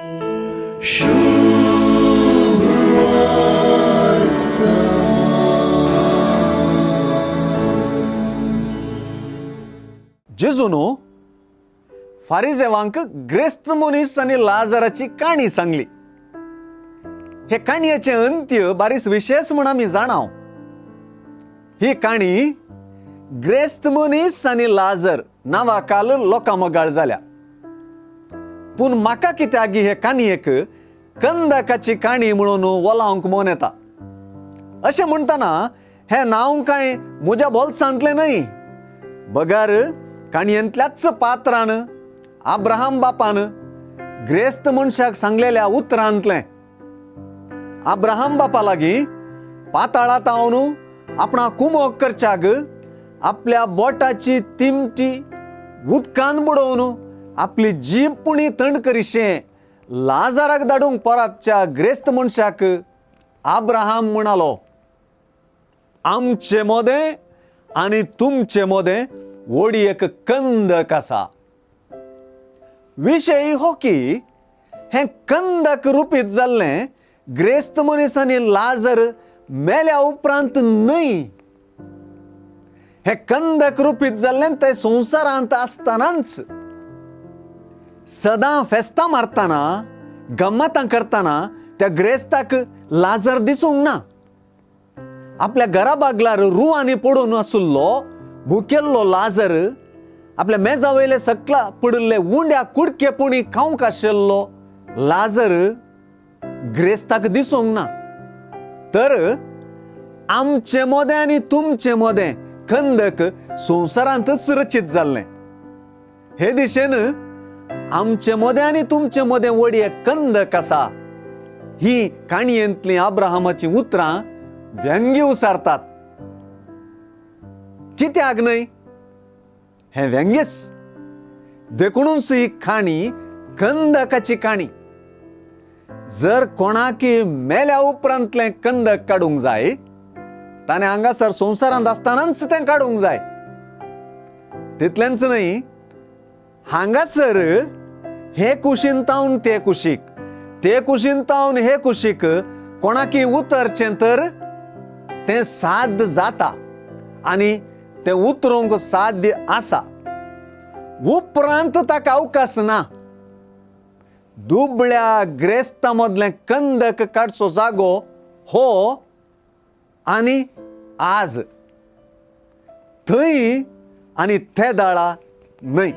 जेजूनो फारिजेवांक ग्रेस्त मनीस आणि लाजाराची काणी सांगली. हे काणयेचे अंत्य बारीस विशेष म्हण आमी जाणाव. ही काणी ग्रेस्त मनीस आणि लाजर नावाकाल लोकां मोगाळ जाल्या. पूण म्हाका कित्याक हे काणयेक कंदकाची काणी म्हणून वलावंक मन येता. अशें म्हणटना हे नांव काय म्हज्या बोल्सांतलें न्हय. बगार काणयेंतल्याच पात्रान अब्राहम बापान ग्रेस्त मनशाक सांगलेल्या उतरांतलें. अब्राहम बापा लागीं पाताळांत आवन आपणा कुमोग करच्याक आपल्या बोटाची तिमटी उदकान बुडोवन आपली जीब पुणी थंड करीशें लाजाराक धाडूंक परतच्या ग्रेस्त मनशाक अब्राहम म्हणालो, आमचे मोदें आनी तुमचे मोदें वडी एक कंदक आसा. विशय हो की हें कंदक रुपीत जाल्लें ग्रेस्त मनीस आनी लाजर मेल्या उपरांत न्हय. हें कंदक रुपीत जाल्लें ते संवसारांत आसतनाच. सदां फेस्तां मारतना गम्मतां करतना त्या ग्रेस्ताक लाजर दिसूंक ना. आपल्या घरा बागलार रुवांनी पडून आसुल्लो भुकेल्लो लाजर आपल्या मेजा वयले सकला पडिल्ले उंड्या कुडके पुणी खावंक आशिल्लो लाजर ग्रेस्ताक दिसूंक ना. तर आमचे मोदें आनी तुमचे मोदें कंदक संवसारांतच रचीत जाल्लें. हे दिशेन आमचे मोदें आनी तुमचे मोदें वडी एक कंदक आसा. ही काणयेंतलीं अब्राहमाची उतरां व्यंग्य उसारतात. कित्याक न्हय? हें व्यंग्यच. देखूनच ही काणी कंदकाची काणी. जर कोणाक मेल्या उपरांतलें कंदक काडूंक जाय ताणें हांगासर संवसारांत आसतनाच तें काडूंक जाय. तितलेंच न्हय, हांगासर हे कुशीन तावन ते कुशीक, ते कुशीन तावन हे कुशीक कोणाक उतरचें तर तें साध्य जाता आनी तें उतरूंक साध्य आसा. उपरांत ताका अवकाश ना. दुबळ्या ग्रेस्तां मदलें कंदक काडचो जागो हो आनी आज. थंय आनी ते दाळा न्हय.